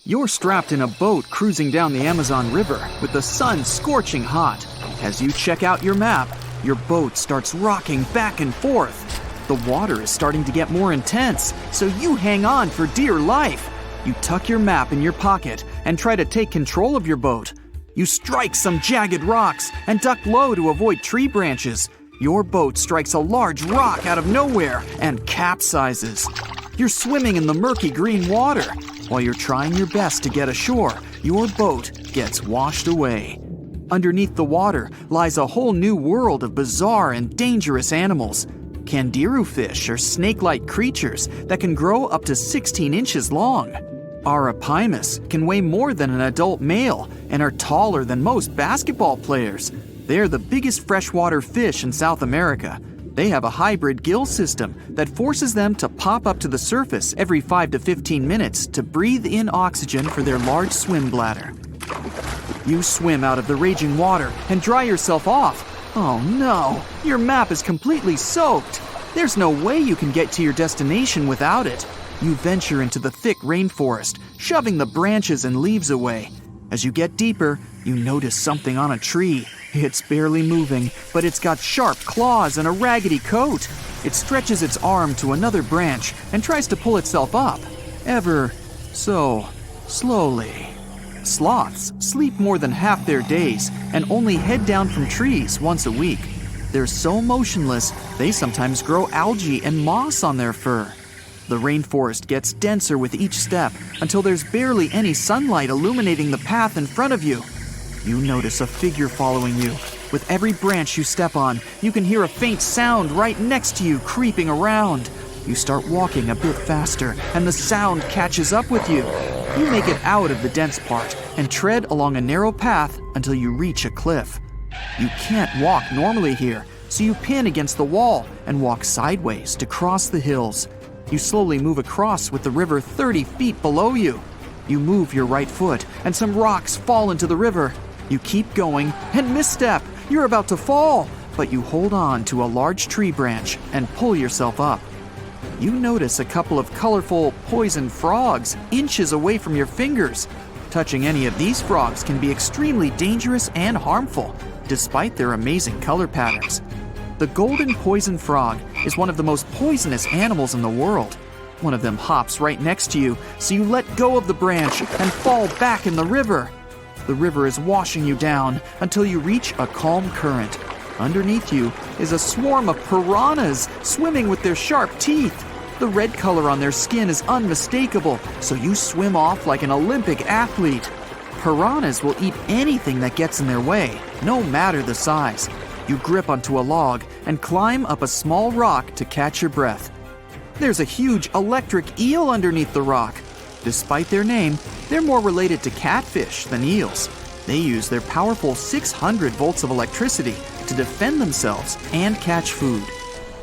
You're strapped in a boat cruising down the Amazon River with the sun scorching hot. As you check out your map, your boat starts rocking back and forth. The water is starting to get more intense, so you hang on for dear life. You tuck your map in your pocket and try to take control of your boat. You strike some jagged rocks and duck low to avoid tree branches. Your boat strikes a large rock out of nowhere and capsizes. You're swimming in the murky green water. While you're trying your best to get ashore, your boat gets washed away. Underneath the water lies a whole new world of bizarre and dangerous animals. Candiru fish are snake-like creatures that can grow up to 16 inches long. Arapimus can weigh more than an adult male and are taller than most basketball players. They're the biggest freshwater fish in South America. They have a hybrid gill system that forces them to pop up to the surface every 5 to 15 minutes to breathe in oxygen for their large swim bladder. You swim out of the raging water and dry yourself off. Oh no, your map is completely soaked. There's no way you can get to your destination without it. You venture into the thick rainforest, shoving the branches and leaves away. As you get deeper, you notice something on a tree. It's barely moving, but it's got sharp claws and a raggedy coat. It stretches its arm to another branch and tries to pull itself up, ever so slowly. Sloths sleep more than half their days and only head down from trees once a week. They're so motionless, they sometimes grow algae and moss on their fur. The rainforest gets denser with each step until there's barely any sunlight illuminating the path in front of you. You notice a figure following you. With every branch you step on, you can hear a faint sound right next to you creeping around. You start walking a bit faster, and the sound catches up with you. You make it out of the dense part and tread along a narrow path until you reach a cliff. You can't walk normally here, so you pin against the wall and walk sideways to cross the hills. You slowly move across with the river 30 feet below you. You move your right foot, and some rocks fall into the river. You keep going and misstep. You're about to fall, but you hold on to a large tree branch and pull yourself up. You notice a couple of colorful poison frogs inches away from your fingers. Touching any of these frogs can be extremely dangerous and harmful, despite their amazing color patterns. The golden poison frog is one of the most poisonous animals in the world. One of them hops right next to you, so you let go of the branch and fall back in the river. The river is washing you down until you reach a calm current. Underneath you is a swarm of piranhas swimming with their sharp teeth. The red color on their skin is unmistakable, so you swim off like an Olympic athlete. Piranhas will eat anything that gets in their way, no matter the size. You grip onto a log and climb up a small rock to catch your breath. There's a huge electric eel underneath the rock. Despite their name, they're more related to catfish than eels. They use their powerful 600 volts of electricity to defend themselves and catch food.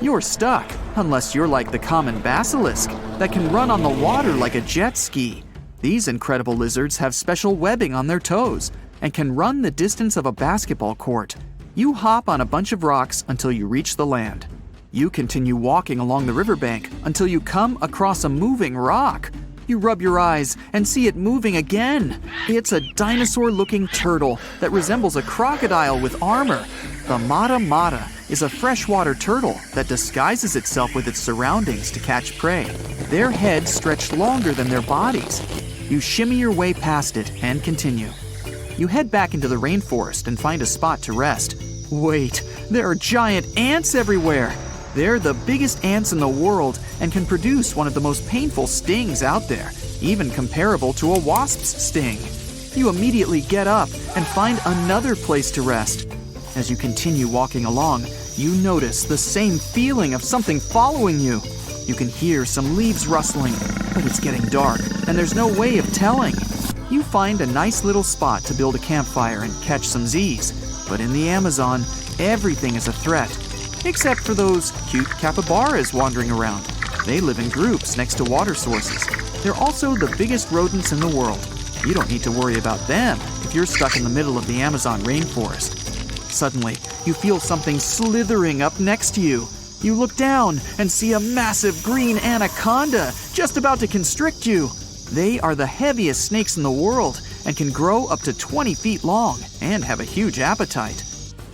You're stuck, unless you're like the common basilisk that can run on the water like a jet ski. These incredible lizards have special webbing on their toes and can run the distance of a basketball court. You hop on a bunch of rocks until you reach the land. You continue walking along the riverbank until you come across a moving rock. You rub your eyes and see it moving again. It's a dinosaur-looking turtle that resembles a crocodile with armor. The mata mata is a freshwater turtle that disguises itself with its surroundings to catch prey. Their heads stretch longer than their bodies. You shimmy your way past it and continue. You head back into the rainforest and find a spot to rest. Wait, there are giant ants everywhere. They're the biggest ants in the world and can produce one of the most painful stings out there, even comparable to a wasp's sting. You immediately get up and find another place to rest. As you continue walking along, you notice the same feeling of something following you. You can hear some leaves rustling, but it's getting dark and there's no way of telling. You find a nice little spot to build a campfire and catch some Z's. But in the Amazon, everything is a threat. Except for those cute capybaras wandering around. They live in groups next to water sources. They're also the biggest rodents in the world. You don't need to worry about them if you're stuck in the middle of the Amazon rainforest. Suddenly, you feel something slithering up next to you. You look down and see a massive green anaconda just about to constrict you. They are the heaviest snakes in the world and can grow up to 20 feet long and have a huge appetite.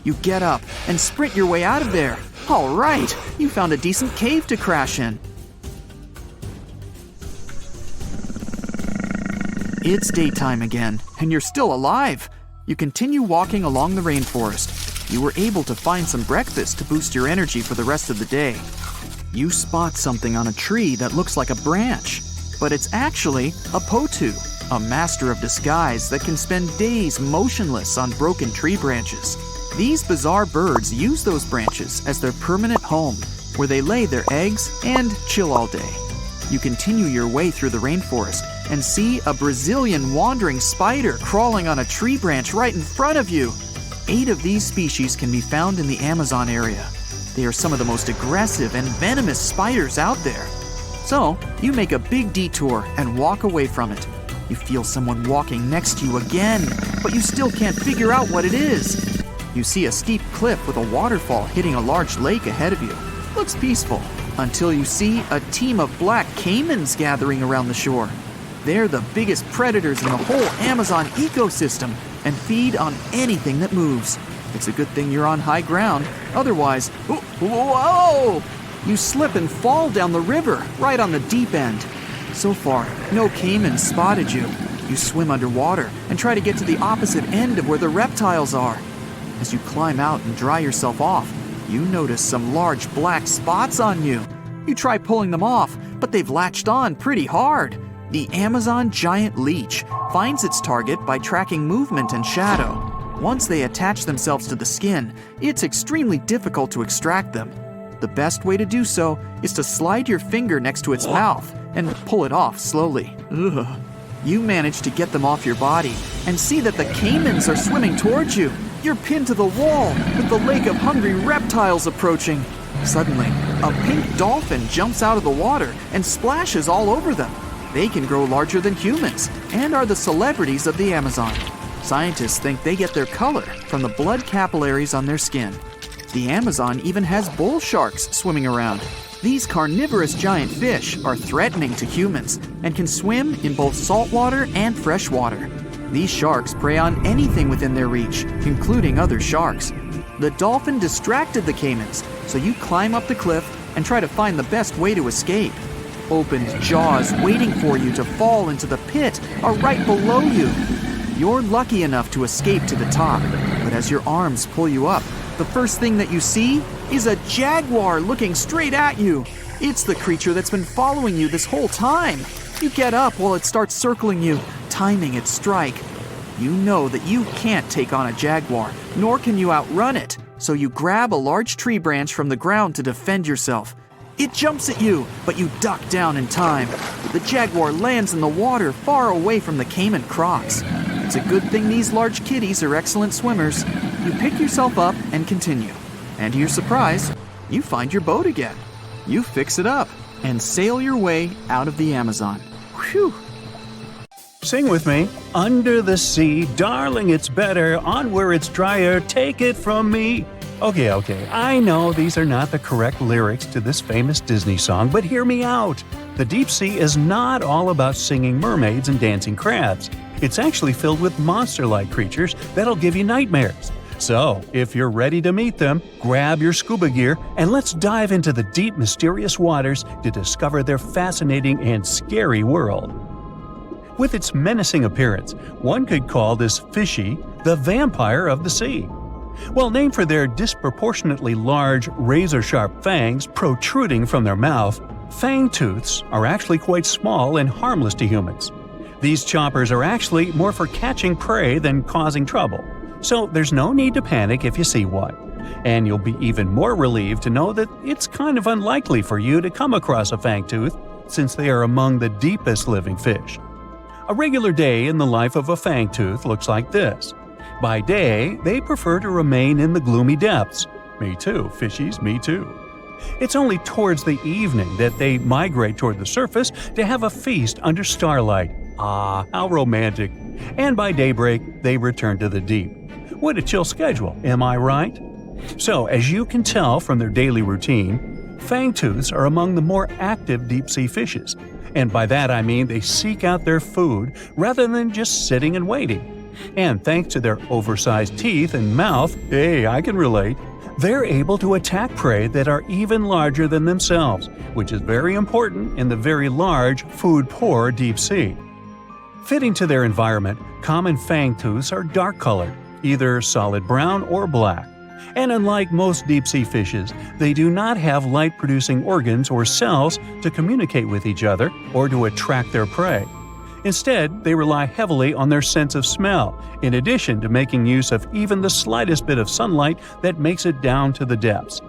You get up and sprint your way out of there. All right, you found a decent cave to crash in. It's daytime again, and you're still alive. You continue walking along the rainforest. You were able to find some breakfast to boost your energy for the rest of the day. You spot something on a tree that looks like a branch, but it's actually a potu, a master of disguise that can spend days motionless on broken tree branches. These bizarre birds use those branches as their permanent home, where they lay their eggs and chill all day. You continue your way through the rainforest and see a Brazilian wandering spider crawling on a tree branch right in front of you. 8 of these species can be found in the Amazon area. They are some of the most aggressive and venomous spiders out there. So, you make a big detour and walk away from it. You feel someone walking next to you again, but you still can't figure out what it is. You see a steep cliff with a waterfall hitting a large lake ahead of you. Looks peaceful, until you see a team of black caimans gathering around the shore. They're the biggest predators in the whole Amazon ecosystem and feed on anything that moves. It's a good thing you're on high ground, otherwise, whoa! You slip and fall down the river, right on the deep end. So far, no caimans spotted you. You swim underwater and try to get to the opposite end of where the reptiles are. As you climb out and dry yourself off, you notice some large black spots on you. You try pulling them off, but they've latched on pretty hard. The Amazon giant leech finds its target by tracking movement and shadow. Once they attach themselves to the skin, it's extremely difficult to extract them. The best way to do so is to slide your finger next to its mouth and pull it off slowly. Ugh. You manage to get them off your body and see that the caimans are swimming towards you. You're pinned to the wall with the lake of hungry reptiles approaching. Suddenly, a pink dolphin jumps out of the water and splashes all over them. They can grow larger than humans and are the celebrities of the Amazon. Scientists think they get their color from the blood capillaries on their skin. The Amazon even has bull sharks swimming around. These carnivorous giant fish are threatening to humans and can swim in both saltwater and freshwater. These sharks prey on anything within their reach, including other sharks. The dolphin distracted the caimans, so you climb up the cliff and try to find the best way to escape. Opened jaws waiting for you to fall into the pit are right below you. You're lucky enough to escape to the top, but as your arms pull you up, the first thing that you see is a jaguar looking straight at you. It's the creature that's been following you this whole time. You get up while it starts circling you, timing its strike. You know that you can't take on a jaguar, nor can you outrun it, so you grab a large tree branch from the ground to defend yourself. It jumps at you, but you duck down in time. The jaguar lands in the water far away from the caiman crocs. It's a good thing these large kitties are excellent swimmers. You pick yourself up and continue. And to your surprise, you find your boat again. You fix it up and sail your way out of the Amazon. Whew! Sing with me. Under the sea, darling, it's better. On where it's drier, take it from me. Okay, I know these are not the correct lyrics to this famous Disney song, but hear me out. The deep sea is not all about singing mermaids and dancing crabs. It's actually filled with monster-like creatures that'll give you nightmares. So, if you're ready to meet them, grab your scuba gear and let's dive into the deep, mysterious waters to discover their fascinating and scary world. With its menacing appearance, one could call this fishy the vampire of the sea. Well, named for their disproportionately large, razor-sharp fangs protruding from their mouth, fangtooths are actually quite small and harmless to humans. These choppers are actually more for catching prey than causing trouble, so there's no need to panic if you see one. And you'll be even more relieved to know that it's kind of unlikely for you to come across a fangtooth, since they are among the deepest living fish. A regular day in the life of a fangtooth looks like this. By day, they prefer to remain in the gloomy depths. Me too, fishies, me too. It's only towards the evening that they migrate toward the surface to have a feast under starlight. Ah, how romantic. And by daybreak, they return to the deep. What a chill schedule, am I right? So, as you can tell from their daily routine, fangtooths are among the more active deep-sea fishes, And by that I mean they seek out their food rather than just sitting and waiting. And thanks to their oversized teeth and mouth, hey, I can relate, they're able to attack prey that are even larger than themselves, which is very important in the very large, food-poor deep sea. Fitting to their environment, common fangtooths are dark-colored, either solid brown or black. And unlike most deep-sea fishes, they do not have light-producing organs or cells to communicate with each other or to attract their prey. Instead, they rely heavily on their sense of smell, in addition to making use of even the slightest bit of sunlight that makes it down to the depths.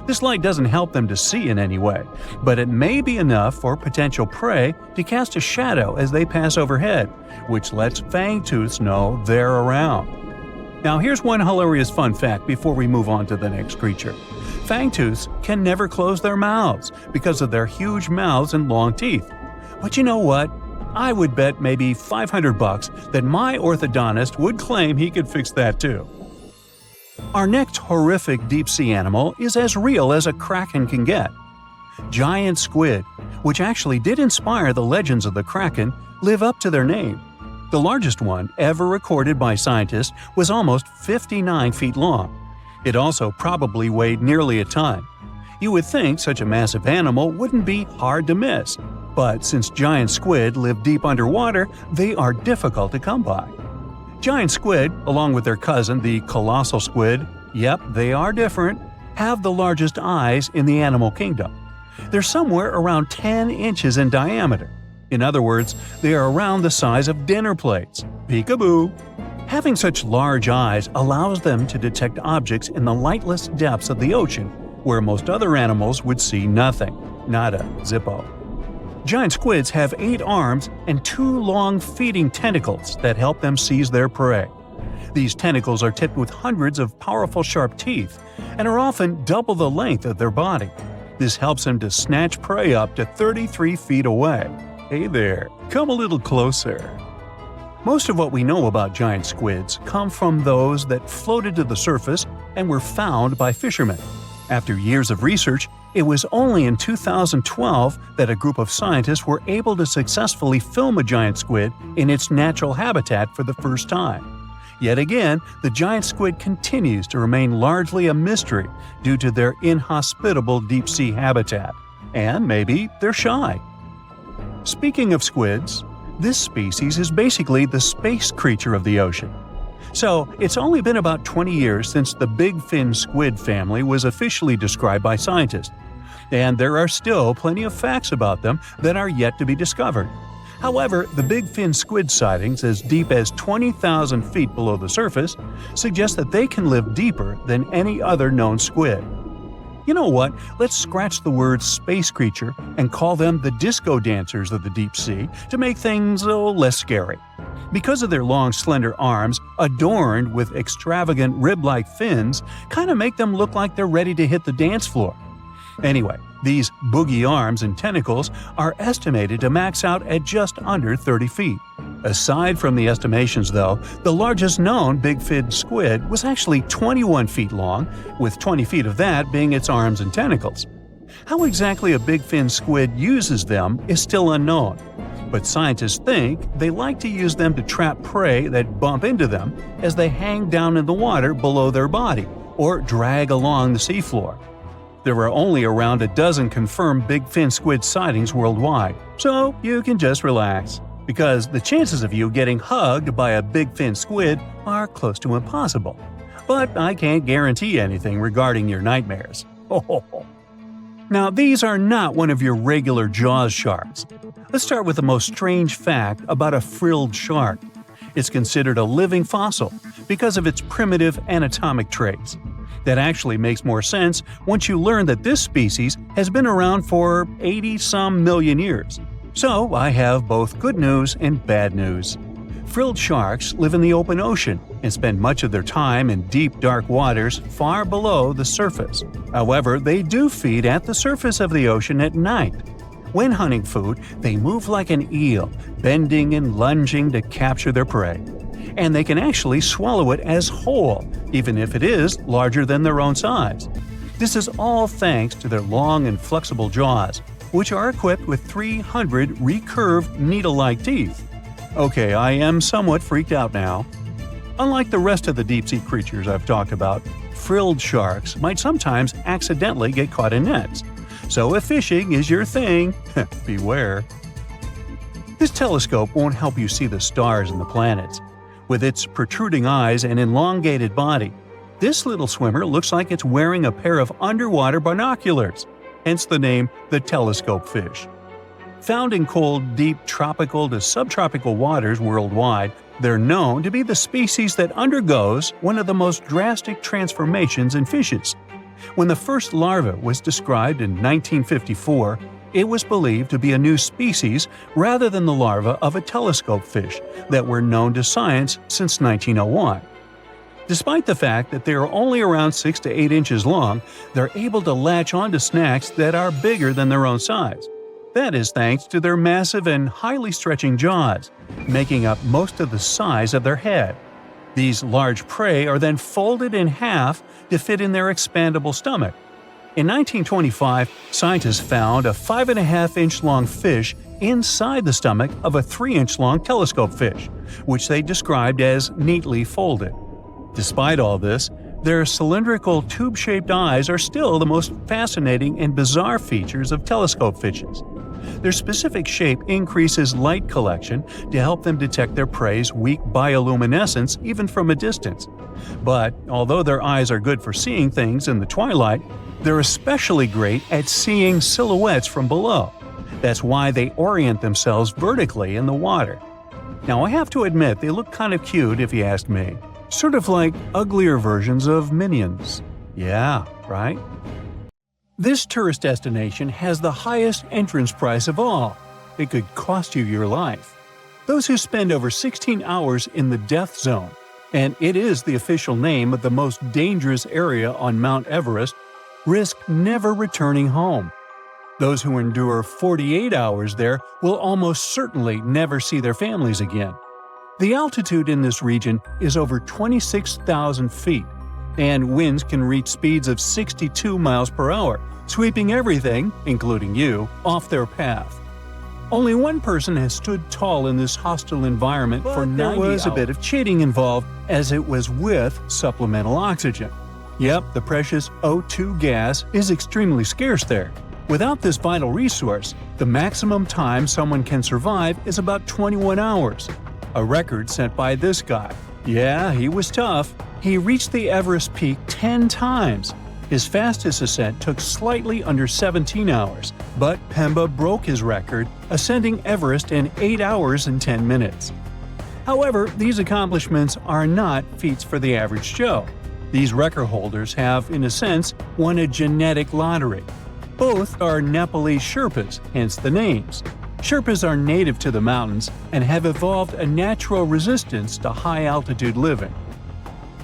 This light doesn't help them to see in any way, but it may be enough for potential prey to cast a shadow as they pass overhead, which lets fangtooths know they're around. Now here's one hilarious fun fact before we move on to the next creature. Fangtooths can never close their mouths because of their huge mouths and long teeth. But you know what? I would bet maybe $500 that my orthodontist would claim he could fix that too. Our next horrific deep-sea animal is as real as a kraken can get. Giant squid, which actually did inspire the legends of the kraken, live up to their name. The largest one ever recorded by scientists was almost 59 feet long. It also probably weighed nearly a ton. You would think such a massive animal wouldn't be hard to miss, but since giant squid live deep underwater, they are difficult to come by. Giant squid, along with their cousin the colossal squid, yep, they are different, have the largest eyes in the animal kingdom. They're somewhere around 10 inches in diameter. In other words, they are around the size of dinner plates. Peekaboo! Having such large eyes allows them to detect objects in the lightless depths of the ocean, where most other animals would see nothing. Nada, zippo. Giant squids have 8 arms and 2 long feeding tentacles that help them seize their prey. These tentacles are tipped with hundreds of powerful sharp teeth and are often double the length of their body. This helps them to snatch prey up to 33 feet away. Hey there, come a little closer. Most of what we know about giant squids come from those that floated to the surface and were found by fishermen. After years of research, it was only in 2012 that a group of scientists were able to successfully film a giant squid in its natural habitat for the first time. Yet again, the giant squid continues to remain largely a mystery due to their inhospitable deep-sea habitat. And maybe they're shy. Speaking of squids, this species is basically the space creature of the ocean. So, it's only been about 20 years since the big fin squid family was officially described by scientists, and there are still plenty of facts about them that are yet to be discovered. However, the big fin squid sightings as deep as 20,000 feet below the surface suggest that they can live deeper than any other known squid. You know what? Let's scratch the word space creature and call them the disco dancers of the deep sea to make things less scary. Because of their long, slender arms, adorned with extravagant rib-like fins, kind of make them look like they're ready to hit the dance floor. Anyway, these boogie arms and tentacles are estimated to max out at just under 30 feet. Aside from the estimations, though, the largest known big fin squid was actually 21 feet long, with 20 feet of that being its arms and tentacles. How exactly a big fin squid uses them is still unknown, but scientists think they like to use them to trap prey that bump into them as they hang down in the water below their body or drag along the seafloor. There are only around a dozen confirmed big fin squid sightings worldwide, so you can just relax, because the chances of you getting hugged by a big fin squid are close to impossible. But I can't guarantee anything regarding your nightmares. Now, these are not one of your regular Jaws sharks. Let's start with the most strange fact about a frilled shark. It's considered a living fossil because of its primitive anatomic traits. That actually makes more sense once you learn that this species has been around for 80-some million years. So I have both good news and bad news. Frilled sharks live in the open ocean and spend much of their time in deep, dark waters far below the surface. However, they do feed at the surface of the ocean at night. When hunting food, they move like an eel, bending and lunging to capture their prey. And they can actually swallow it as whole, even if it is larger than their own size. This is all thanks to their long and flexible jaws, which are equipped with 300 recurved needle-like teeth. Okay, I am somewhat freaked out now. Unlike the rest of the deep-sea creatures I've talked about, frilled sharks might sometimes accidentally get caught in nets. So if fishing is your thing, beware. This telescope won't help you see the stars and the planets. With its protruding eyes and elongated body, this little swimmer looks like it's wearing a pair of underwater binoculars, hence the name the telescope fish. Found in cold, deep tropical to subtropical waters worldwide, they're known to be the species that undergoes one of the most drastic transformations in fishes. When the first larva was described in 1954, it was believed to be a new species rather than the larva of a telescope fish that were known to science since 1901. Despite the fact that they are only around 6 to 8 inches long, they're able to latch onto snacks that are bigger than their own size. That is thanks to their massive and highly stretching jaws, making up most of the size of their head. These large prey are then folded in half to fit in their expandable stomach. In 1925, scientists found a 5.5-inch long fish inside the stomach of a 3-inch long telescope fish, which they described as neatly folded. Despite all this, their cylindrical tube-shaped eyes are still the most fascinating and bizarre features of telescope fishes. Their specific shape increases light collection to help them detect their prey's weak bioluminescence even from a distance. But although their eyes are good for seeing things in the twilight, they're especially great at seeing silhouettes from below. That's why they orient themselves vertically in the water. Now I have to admit they look kind of cute if you ask me. Sort of like uglier versions of Minions. Yeah, right? This tourist destination has the highest entrance price of all. It could cost you your life. Those who spend over 16 hours in the death zone, and it is the official name of the most dangerous area on Mount Everest, risk never returning home. Those who endure 48 hours there will almost certainly never see their families again. The altitude in this region is over 26,000 feet, and winds can reach speeds of 62 miles per hour, sweeping everything, including you, off their path. Only one person has stood tall in this hostile environment for 90 hours. There was a bit of cheating involved, as it was with supplemental oxygen. Yep, the precious O2 gas is extremely scarce there. Without this vital resource, the maximum time someone can survive is about 21 hours. A record set by this guy. Yeah, he was tough. He reached the Everest peak 10 times. His fastest ascent took slightly under 17 hours, but Pemba broke his record, ascending Everest in 8 hours and 10 minutes. However, these accomplishments are not feats for the average Joe. These record holders have, in a sense, won a genetic lottery. Both are Nepalese Sherpas, hence the names. Sherpas are native to the mountains and have evolved a natural resistance to high-altitude living.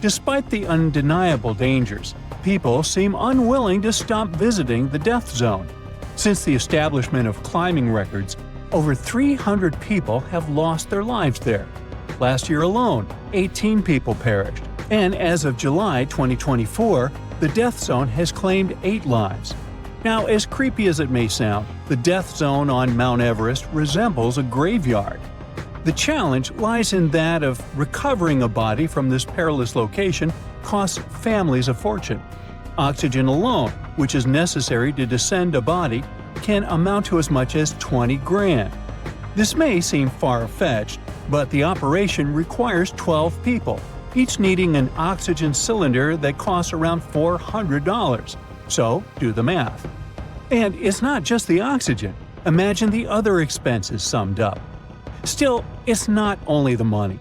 Despite the undeniable dangers, people seem unwilling to stop visiting the death zone. Since the establishment of climbing records, over 300 people have lost their lives there. Last year alone, 18 people perished, and as of July 2024, the death zone has claimed 8 lives. Now, as creepy as it may sound, the death zone on Mount Everest resembles a graveyard. The challenge lies in that of recovering a body from this perilous location costs families a fortune. Oxygen alone, which is necessary to descend a body, can amount to as much as 20 grand. This may seem far-fetched, but the operation requires 12 people, each needing an oxygen cylinder that costs around $400. So, do the math. And it's not just the oxygen. Imagine the other expenses summed up. Still, it's not only the money.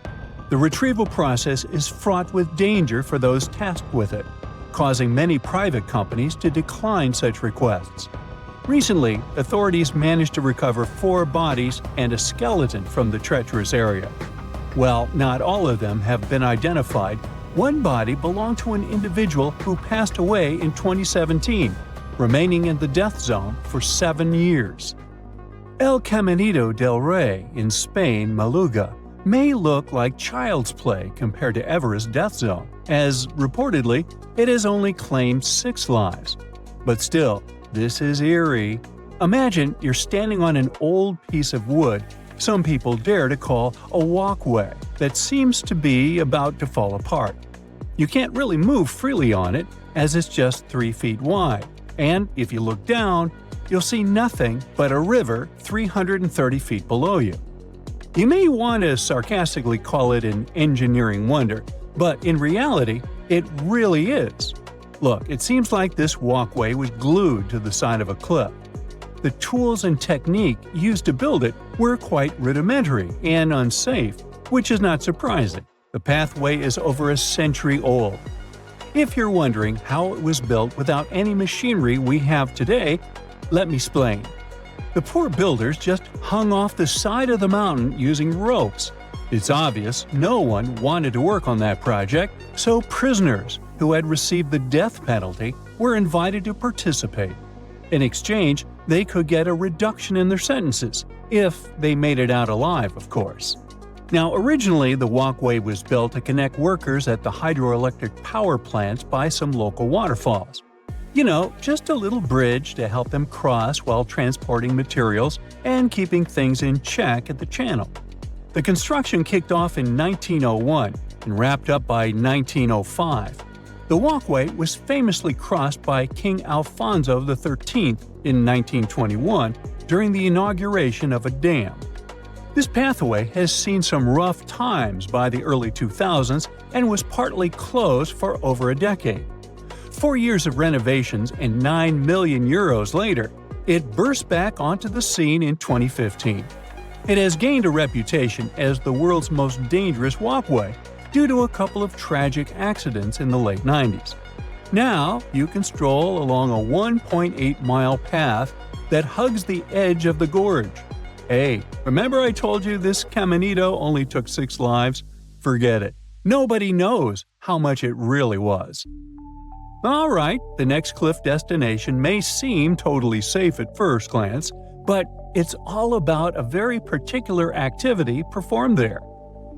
The retrieval process is fraught with danger for those tasked with it, causing many private companies to decline such requests. Recently, authorities managed to recover 4 bodies and a skeleton from the treacherous area. While not all of them have been identified, one body belonged to an individual who passed away in 2017, remaining in the death zone for 7 years. El Caminito del Rey in Spain, Maluga, may look like child's play compared to Everest death zone, as reportedly it has only claimed 6 lives. But still, this is eerie. Imagine you're standing on an old piece of wood some people dare to call a walkway that seems to be about to fall apart. You can't really move freely on it as it's just 3 feet wide, and if you look down, you'll see nothing but a river 330 feet below you. You may want to sarcastically call it an engineering wonder, but in reality, it really is. Look, it seems like this walkway was glued to the side of a cliff. The tools and technique used to build it were quite rudimentary and unsafe, which is not surprising. The pathway is over a century old. If you're wondering how it was built without any machinery we have today, let me explain. The poor builders just hung off the side of the mountain using ropes. It's obvious no one wanted to work on that project, so prisoners who had received the death penalty were invited to participate. In exchange, they could get a reduction in their sentences, if they made it out alive, of course. Now, originally, the walkway was built to connect workers at the hydroelectric power plants by some local waterfalls. You know, just a little bridge to help them cross while transporting materials and keeping things in check at the channel. The construction kicked off in 1901 and wrapped up by 1905. The walkway was famously crossed by King Alfonso XIII in 1921 during the inauguration of a dam. This pathway has seen some rough times by the early 2000s and was partly closed for over a decade. 4 years of renovations and €9 million later, it burst back onto the scene in 2015. It has gained a reputation as the world's most dangerous walkway due to a couple of tragic accidents in the late 90s. Now, you can stroll along a 1.8-mile path that hugs the edge of the gorge. Hey, remember I told you this caminito only took 6 lives? Forget it. Nobody knows how much it really was. Alright, the next cliff destination may seem totally safe at first glance, but it's all about a very particular activity performed there.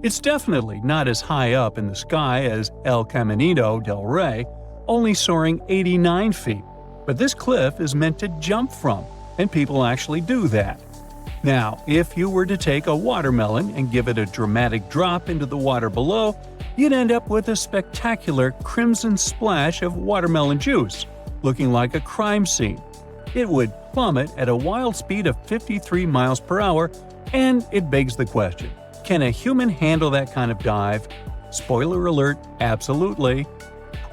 It's definitely not as high up in the sky as El Caminito del Rey, only soaring 89 feet, but this cliff is meant to jump from, and people actually do that. Now, if you were to take a watermelon and give it a dramatic drop into the water below, you'd end up with a spectacular crimson splash of watermelon juice, looking like a crime scene. It would plummet at a wild speed of 53 miles per hour, and it begs the question, can a human handle that kind of dive? Spoiler alert, absolutely.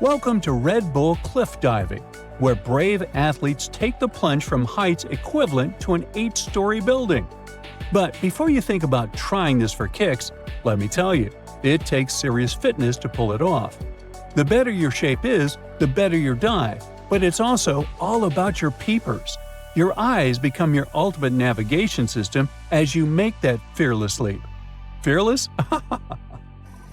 Welcome to Red Bull Cliff Diving, where brave athletes take the plunge from heights equivalent to an 8-story building. But before you think about trying this for kicks, let me tell you, it takes serious fitness to pull it off. The better your shape is, the better your dive, but it's also all about your peepers. Your eyes become your ultimate navigation system as you make that fearless leap. Fearless?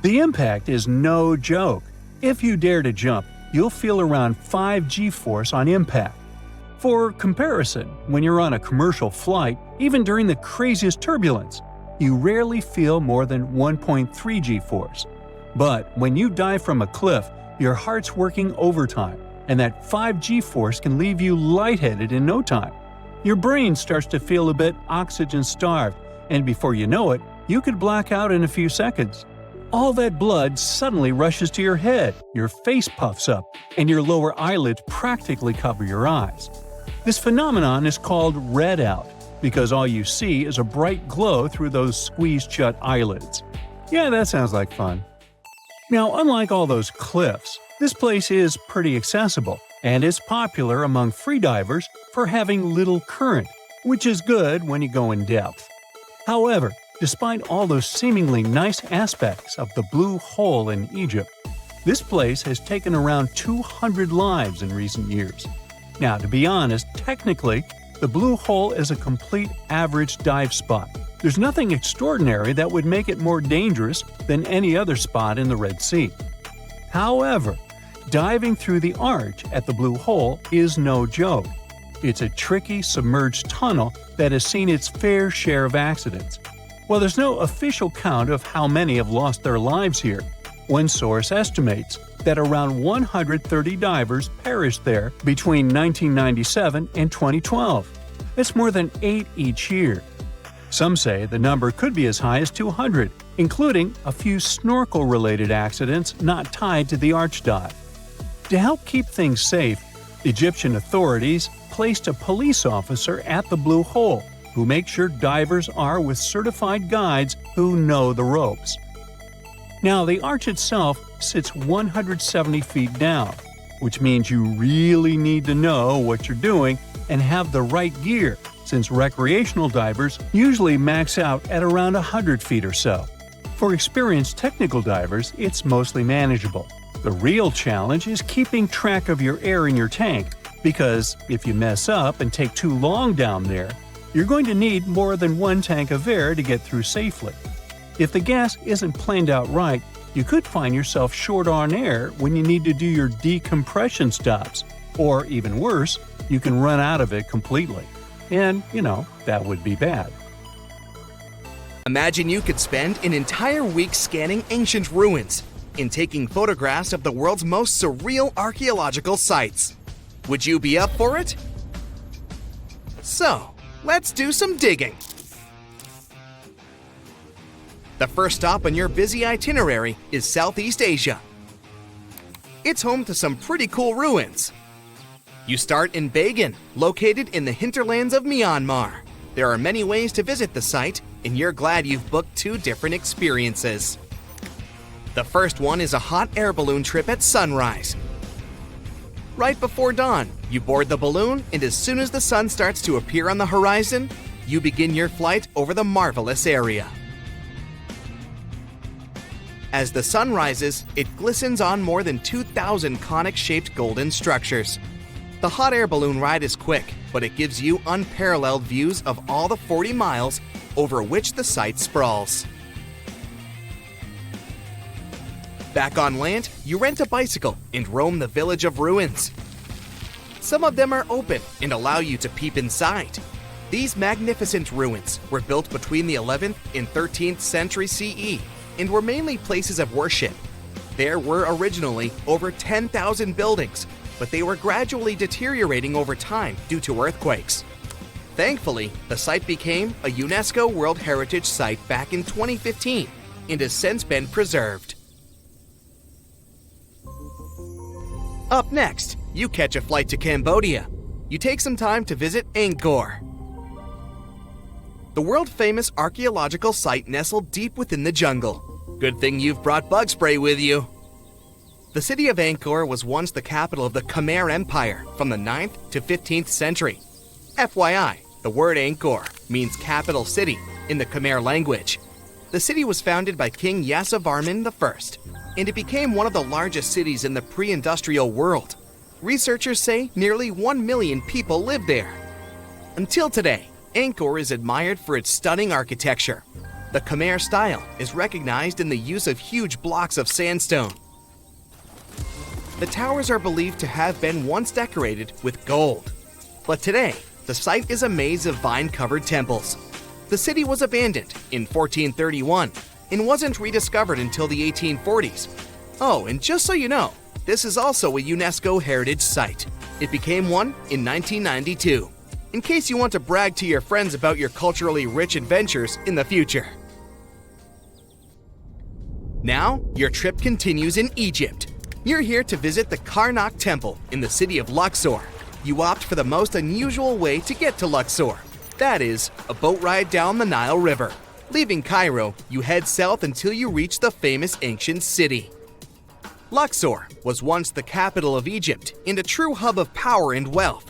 The impact is no joke. If you dare to jump, you'll feel around 5 G-force on impact. For comparison, when you're on a commercial flight, even during the craziest turbulence, you rarely feel more than 1.3 G-force. But when you dive from a cliff, your heart's working overtime, and that 5 G-force can leave you lightheaded in no time. Your brain starts to feel a bit oxygen-starved, and before you know it, you could black out in a few seconds. All that blood suddenly rushes to your head, your face puffs up, and your lower eyelids practically cover your eyes. This phenomenon is called red out, because all you see is a bright glow through those squeezed-shut eyelids. Yeah, that sounds like fun. Now, unlike all those cliffs, this place is pretty accessible, and is popular among freedivers for having little current, which is good when you go in depth. However, despite all those seemingly nice aspects of the Blue Hole in Egypt, this place has taken around 200 lives in recent years. Now, to be honest, technically, the Blue Hole is a complete average dive spot. There's nothing extraordinary that would make it more dangerous than any other spot in the Red Sea. However, diving through the arch at the Blue Hole is no joke. It's a tricky, submerged tunnel that has seen its fair share of accidents. While there's no official count of how many have lost their lives here, one source estimates that around 130 divers perished there between 1997 and 2012. That's more than 8 each year. Some say the number could be as high as 200, including a few snorkel-related accidents not tied to the archdive. To help keep things safe, Egyptian authorities placed a police officer at the Blue Hole who makes sure divers are with certified guides who know the ropes. Now, the arch itself sits 170 feet down, which means you really need to know what you're doing and have the right gear, since recreational divers usually max out at around 100 feet or so. For experienced technical divers, it's mostly manageable. The real challenge is keeping track of your air in your tank, because if you mess up and take too long down there, you're going to need more than one tank of air to get through safely. If the gas isn't planned out right, you could find yourself short on air when you need to do your decompression stops, or even worse, you can run out of it completely. And, that would be bad. Imagine you could spend an entire week scanning ancient ruins and taking photographs of the world's most surreal archaeological sites. Would you be up for it? So, let's do some digging. The first stop on your busy itinerary is Southeast Asia. It's home to some pretty cool ruins. You start in Bagan, located in the hinterlands of Myanmar. There are many ways to visit the site, and you're glad you've booked 2 different experiences. The first one is a hot air balloon trip at sunrise. Right before dawn, you board the balloon, and as soon as the sun starts to appear on the horizon, you begin your flight over the marvelous area. As the sun rises, it glistens on more than 2,000 conic-shaped golden structures. The hot air balloon ride is quick, but it gives you unparalleled views of all the 40 miles over which the site sprawls. Back on land, you rent a bicycle and roam the village of ruins. Some of them are open and allow you to peep inside. These magnificent ruins were built between the 11th and 13th century CE and were mainly places of worship. There were originally over 10,000 buildings, but they were gradually deteriorating over time due to earthquakes. Thankfully, the site became a UNESCO World Heritage Site back in 2015 and has since been preserved. Up next, you catch a flight to Cambodia. You take some time to visit Angkor, the world-famous archaeological site nestled deep within the jungle. Good thing you've brought bug spray with you. The city of Angkor was once the capital of the Khmer Empire from the 9th to 15th century. FYI, the word Angkor means capital city in the Khmer language. The city was founded by King Yasovarman I, and it became one of the largest cities in the pre-industrial world. Researchers say nearly 1 million people live there. Until today, Angkor is admired for its stunning architecture. The Khmer style is recognized in the use of huge blocks of sandstone. The towers are believed to have been once decorated with gold. But today, the site is a maze of vine-covered temples. The city was abandoned in 1431 and wasn't rediscovered until the 1840s. Oh, and just so you know, this is also a UNESCO Heritage Site. It became one in 1992, in case you want to brag to your friends about your culturally rich adventures in the future. Now, your trip continues in Egypt. You're here to visit the Karnak Temple in the city of Luxor. You opt for the most unusual way to get to Luxor. That is, a boat ride down the Nile River. Leaving Cairo, you head south until you reach the famous ancient city. Luxor was once the capital of Egypt and a true hub of power and wealth.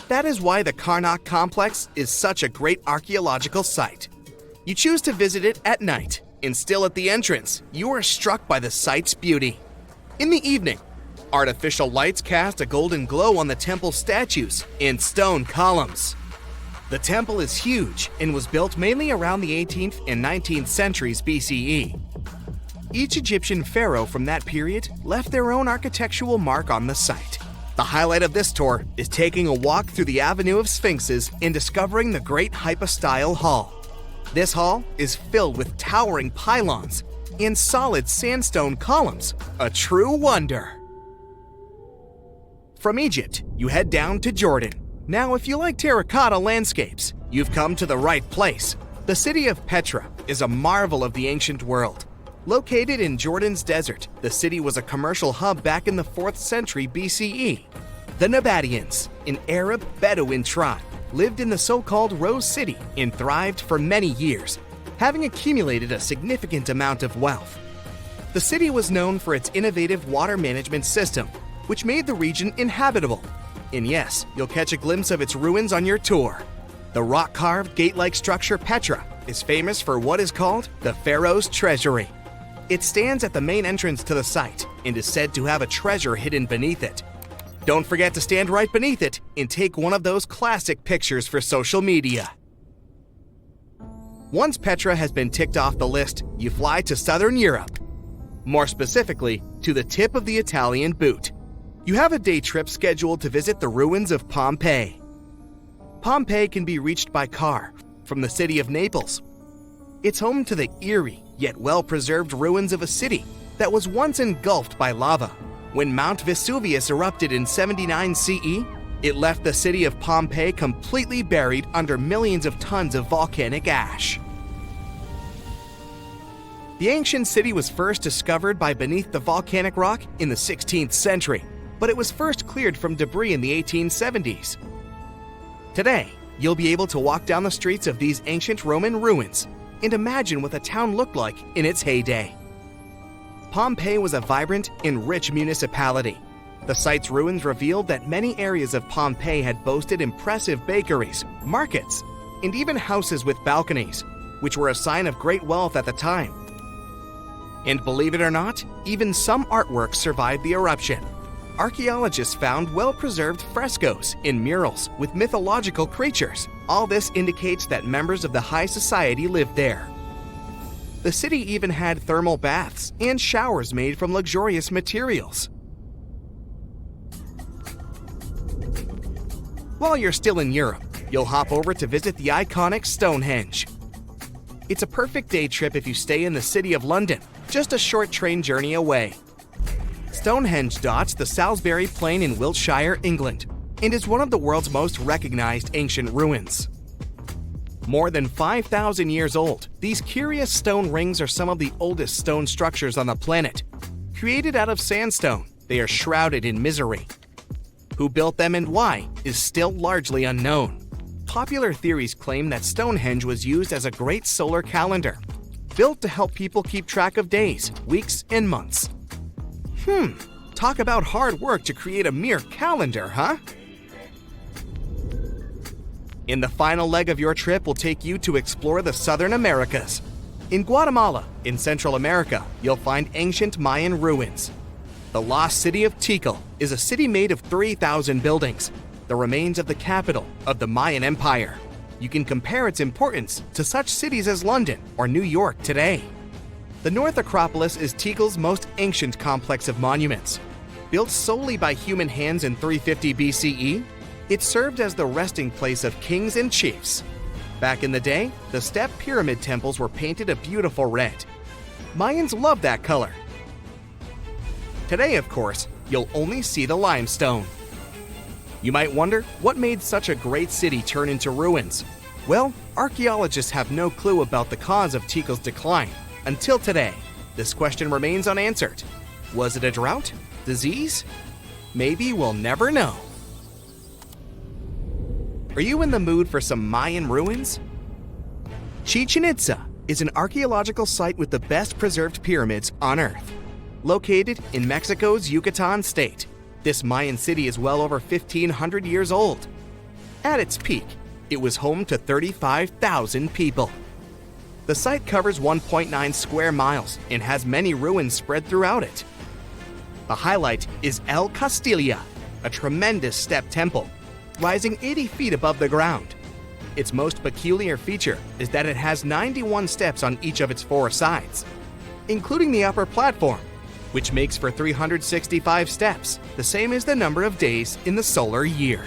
That is why the Karnak complex is such a great archaeological site. You choose to visit it at night, and still at the entrance, you are struck by the site's beauty. In the evening, artificial lights cast a golden glow on the temple statues and stone columns. The temple is huge and was built mainly around the 18th and 19th centuries BCE. Each Egyptian pharaoh from that period left their own architectural mark on the site. The highlight of this tour is taking a walk through the Avenue of Sphinxes and discovering the Great Hypostyle Hall. This hall is filled with towering pylons and solid sandstone columns, a true wonder. From Egypt, you head down to Jordan. Now, if you like terracotta landscapes, you've come to the right place. The city of Petra is a marvel of the ancient world. Located in Jordan's desert, the city was a commercial hub back in the 4th century BCE. The Nabateans, an Arab Bedouin tribe, lived in the so-called Rose City and thrived for many years, having accumulated a significant amount of wealth. The city was known for its innovative water management system, which made the region inhabitable. And yes, you'll catch a glimpse of its ruins on your tour. The rock-carved gate-like structure Petra is famous for what is called the Pharaoh's Treasury. It stands at the main entrance to the site and is said to have a treasure hidden beneath it. Don't forget to stand right beneath it and take one of those classic pictures for social media. Once Petra has been ticked off the list, you fly to southern Europe. More specifically, to the tip of the Italian boot. You have a day trip scheduled to visit the ruins of Pompeii. Pompeii can be reached by car from the city of Naples. It's home to the eerie yet well-preserved ruins of a city that was once engulfed by lava. When Mount Vesuvius erupted in 79 CE, it left the city of Pompeii completely buried under millions of tons of volcanic ash. The ancient city was first discovered by beneath the volcanic rock in the 16th century, but it was first cleared from debris in the 1870s. Today, you'll be able to walk down the streets of these ancient Roman ruins and imagine what the town looked like in its heyday. Pompeii was a vibrant and rich municipality. The site's ruins revealed that many areas of Pompeii had boasted impressive bakeries, markets, and even houses with balconies, which were a sign of great wealth at the time. And believe it or not, even some artworks survived the eruption. Archaeologists found well-preserved frescoes and murals with mythological creatures. All this indicates that members of the high society lived there. The city even had thermal baths and showers made from luxurious materials. While you're still in Europe, you'll hop over to visit the iconic Stonehenge. It's a perfect day trip if you stay in the city of London, just a short train journey away. Stonehenge dots the Salisbury Plain in Wiltshire, England, and is one of the world's most recognized ancient ruins. More than 5,000 years old, these curious stone rings are some of the oldest stone structures on the planet. Created out of sandstone, they are shrouded in misery. Who built them and why is still largely unknown. Popular theories claim that Stonehenge was used as a great solar calendar, built to help people keep track of days, weeks, and months. Talk about hard work to create a mere calendar, huh? In the final leg of your trip will take you to explore the Southern Americas. In Guatemala, in Central America, you'll find ancient Mayan ruins. The lost city of Tikal is a city made of 3,000 buildings, the remains of the capital of the Mayan Empire. You can compare its importance to such cities as London or New York today. The North Acropolis is Tikal's most ancient complex of monuments. Built solely by human hands in 350 BCE, it served as the resting place of kings and chiefs. Back in the day, the step pyramid temples were painted a beautiful red. Mayans loved that color. Today, of course, you'll only see the limestone. You might wonder what made such a great city turn into ruins. Well, archaeologists have no clue about the cause of Tikal's decline. Until today, this question remains unanswered. Was it a drought? Disease? Maybe we'll never know. Are you in the mood for some Mayan ruins? Chichen Itza is an archaeological site with the best preserved pyramids on Earth. Located in Mexico's Yucatan state, this Mayan city is well over 1,500 years old. At its peak, it was home to 35,000 people. The site covers 1.9 square miles and has many ruins spread throughout it. The highlight is El Castilla, a tremendous step temple, rising 80 feet above the ground. Its most peculiar feature is that it has 91 steps on each of its 4 sides, including the upper platform, which makes for 365 steps, the same as the number of days in the solar year.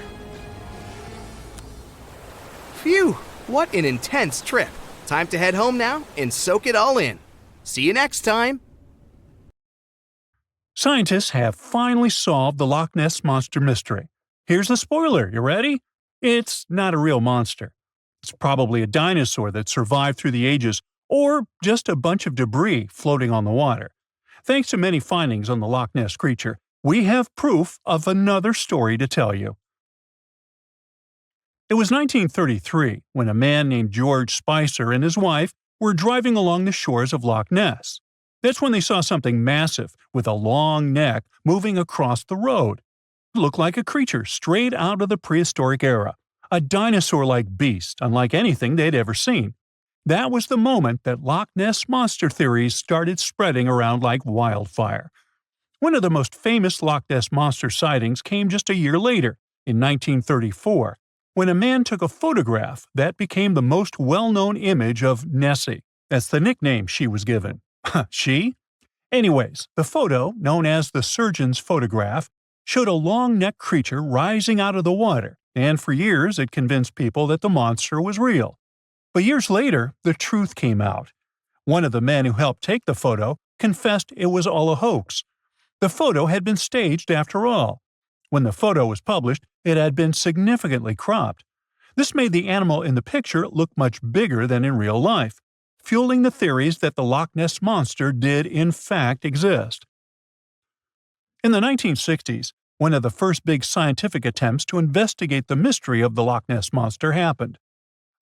Phew, what an intense trip! Time to head home now and soak it all in. See you next time! Scientists have finally solved the Loch Ness Monster mystery. Here's the spoiler. You ready? It's not a real monster. It's probably a dinosaur that survived through the ages, or just a bunch of debris floating on the water. Thanks to many findings on the Loch Ness creature, we have proof of another story to tell you. It was 1933 when a man named George Spicer and his wife were driving along the shores of Loch Ness. That's when they saw something massive with a long neck moving across the road. It looked like a creature straight out of the prehistoric era, a dinosaur-like beast unlike anything they'd ever seen. That was the moment that Loch Ness monster theories started spreading around like wildfire. One of the most famous Loch Ness monster sightings came just a year later, in 1934, when a man took a photograph that became the most well-known image of Nessie. That's the nickname she was given. She? Anyways, the photo, known as the surgeon's photograph, showed a long-necked creature rising out of the water, and for years it convinced people that the monster was real. But years later, the truth came out. One of the men who helped take the photo confessed it was all a hoax. The photo had been staged after all. When the photo was published, it had been significantly cropped. This made the animal in the picture look much bigger than in real life, fueling the theories that the Loch Ness monster did in fact exist. In the 1960s, one of the first big scientific attempts to investigate the mystery of the Loch Ness monster happened.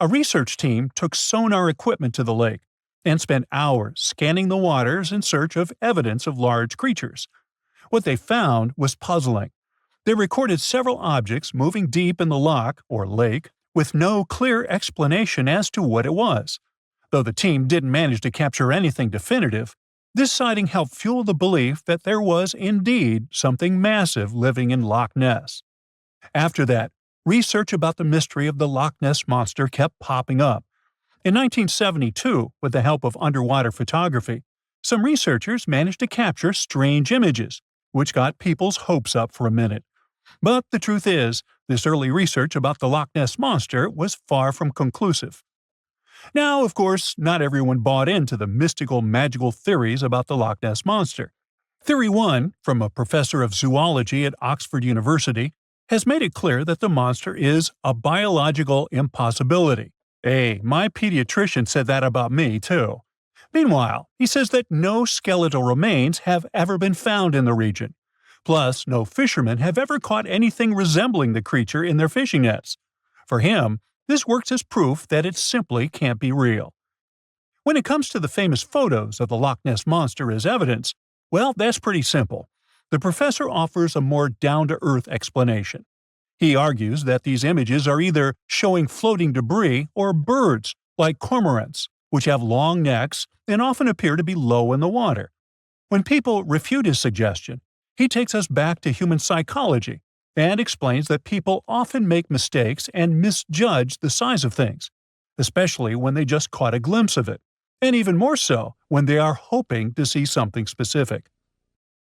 A research team took sonar equipment to the lake and spent hours scanning the waters in search of evidence of large creatures. What they found was puzzling. They recorded several objects moving deep in the loch, or lake, with no clear explanation as to what it was. Though the team didn't manage to capture anything definitive, this sighting helped fuel the belief that there was indeed something massive living in Loch Ness. After that, research about the mystery of the Loch Ness monster kept popping up. In 1972, with the help of underwater photography, some researchers managed to capture strange images, which got people's hopes up for a minute. But the truth is, this early research about the Loch Ness monster was far from conclusive. Now, of course, not everyone bought into the mystical, magical theories about the Loch Ness monster. Theory 1, from a professor of zoology at Oxford University, has made it clear that the monster is a biological impossibility. Hey, my pediatrician said that about me, too. Meanwhile, he says that no skeletal remains have ever been found in the region. Plus, no fishermen have ever caught anything resembling the creature in their fishing nets. For him, this works as proof that it simply can't be real. When it comes to the famous photos of the Loch Ness monster as evidence, well, that's pretty simple. The professor offers a more down-to-earth explanation. He argues that these images are either showing floating debris or birds, like cormorants, which have long necks and often appear to be low in the water. When people refute his suggestion, he takes us back to human psychology and explains that people often make mistakes and misjudge the size of things, especially when they just caught a glimpse of it, and even more so when they are hoping to see something specific.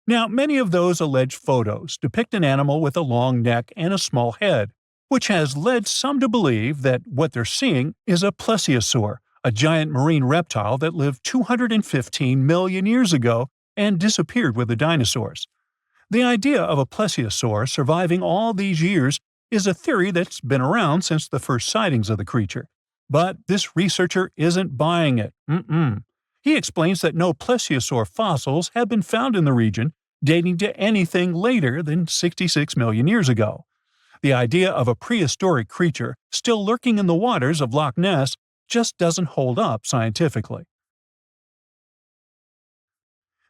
Now, many of those alleged photos depict an animal with a long neck and a small head, which has led some to believe that what they're seeing is a plesiosaur, a giant marine reptile that lived 215 million years ago and disappeared with the dinosaurs. The idea of a plesiosaur surviving all these years is a theory that's been around since the first sightings of the creature. But this researcher isn't buying it. He explains that no plesiosaur fossils have been found in the region dating to anything later than 66 million years ago. The idea of a prehistoric creature still lurking in the waters of Loch Ness just doesn't hold up scientifically.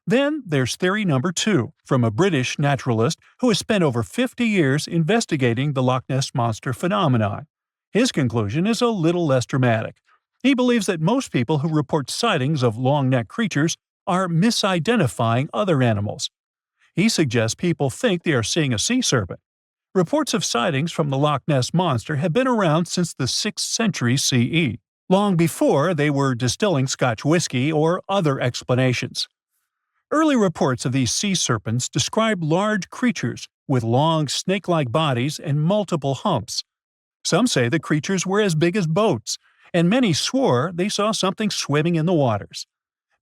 Then there's theory number 2, from a British naturalist who has spent over 50 years investigating the Loch Ness monster phenomenon. His conclusion is a little less dramatic. He believes that most people who report sightings of long-necked creatures are misidentifying other animals. He suggests people think they are seeing a sea serpent. Reports of sightings from the Loch Ness monster have been around since the 6th century CE, long before they were distilling Scotch whiskey or other explanations. Early reports of these sea serpents describe large creatures with long snake-like bodies and multiple humps. Some say the creatures were as big as boats, and many swore they saw something swimming in the waters.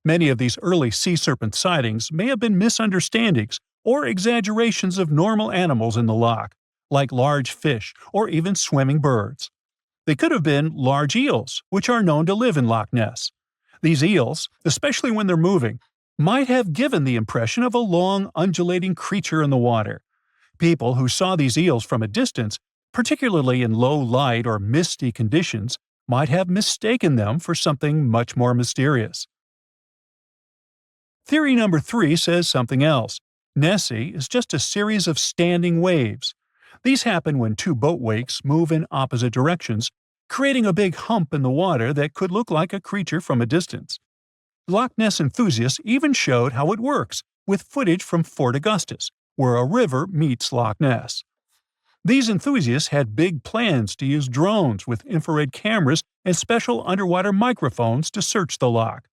Many of these early sea serpent sightings may have been misunderstandings or exaggerations of normal animals in the loch, like large fish or even swimming birds. They could have been large eels, which are known to live in Loch Ness. These eels, especially when they're moving, might have given the impression of a long, undulating creature in the water. People who saw these eels from a distance, particularly in low light or misty conditions, might have mistaken them for something much more mysterious. Theory number 3 says something else. Nessie is just a series of standing waves. These happen when two boat wakes move in opposite directions, creating a big hump in the water that could look like a creature from a distance. Loch Ness enthusiasts even showed how it works, with footage from Fort Augustus, where a river meets Loch Ness. These enthusiasts had big plans to use drones with infrared cameras and special underwater microphones to search the loch.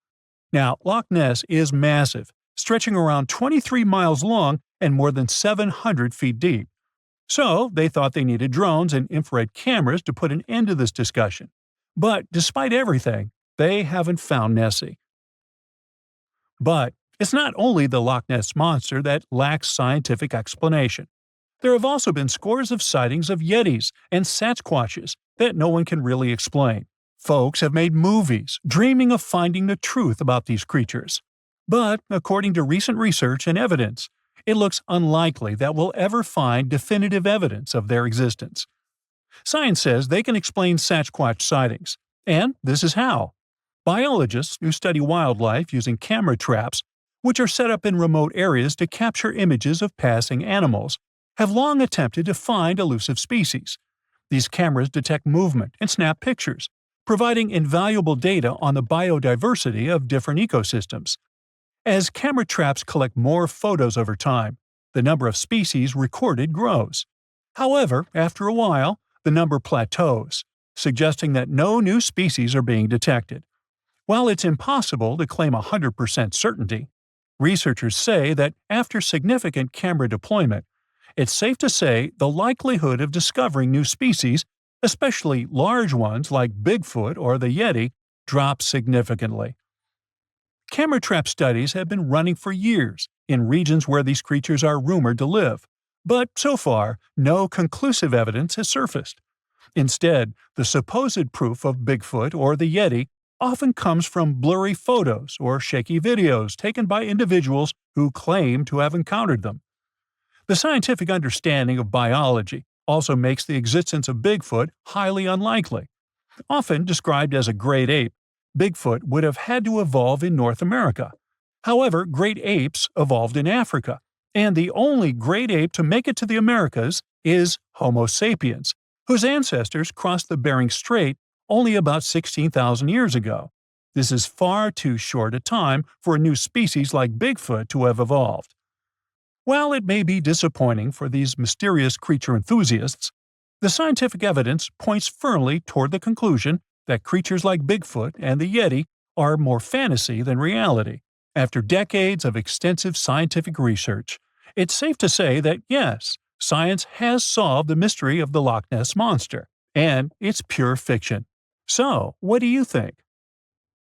Now, Loch Ness is massive, stretching around 23 miles long and more than 700 feet deep. So, they thought they needed drones and infrared cameras to put an end to this discussion. But despite everything, they haven't found Nessie. But it's not only the Loch Ness Monster that lacks scientific explanation. There have also been scores of sightings of Yetis and Sasquatches that no one can really explain. Folks have made movies, dreaming of finding the truth about these creatures. But, according to recent research and evidence, it looks unlikely that we'll ever find definitive evidence of their existence. Science says they can explain Sasquatch sightings, and this is how. Biologists who study wildlife using camera traps, which are set up in remote areas to capture images of passing animals, have long attempted to find elusive species. These cameras detect movement and snap pictures, providing invaluable data on the biodiversity of different ecosystems. As camera traps collect more photos over time, the number of species recorded grows. However, after a while, the number plateaus, suggesting that no new species are being detected. While it's impossible to claim 100% certainty, researchers say that after significant camera deployment, it's safe to say the likelihood of discovering new species, especially large ones like Bigfoot or the Yeti, drops significantly. Camera trap studies have been running for years in regions where these creatures are rumored to live, but so far, no conclusive evidence has surfaced. Instead, the supposed proof of Bigfoot or the Yeti often comes from blurry photos or shaky videos taken by individuals who claim to have encountered them. The scientific understanding of biology also makes the existence of Bigfoot highly unlikely. Often described as a great ape, Bigfoot would have had to evolve in North America. However, great apes evolved in Africa, and the only great ape to make it to the Americas is Homo sapiens, whose ancestors crossed the Bering Strait only about 16,000 years ago. This is far too short a time for a new species like Bigfoot to have evolved. While it may be disappointing for these mysterious creature enthusiasts, the scientific evidence points firmly toward the conclusion that creatures like Bigfoot and the Yeti are more fantasy than reality. After decades of extensive scientific research, it's safe to say that yes, science has solved the mystery of the Loch Ness Monster, and it's pure fiction. So, what do you think?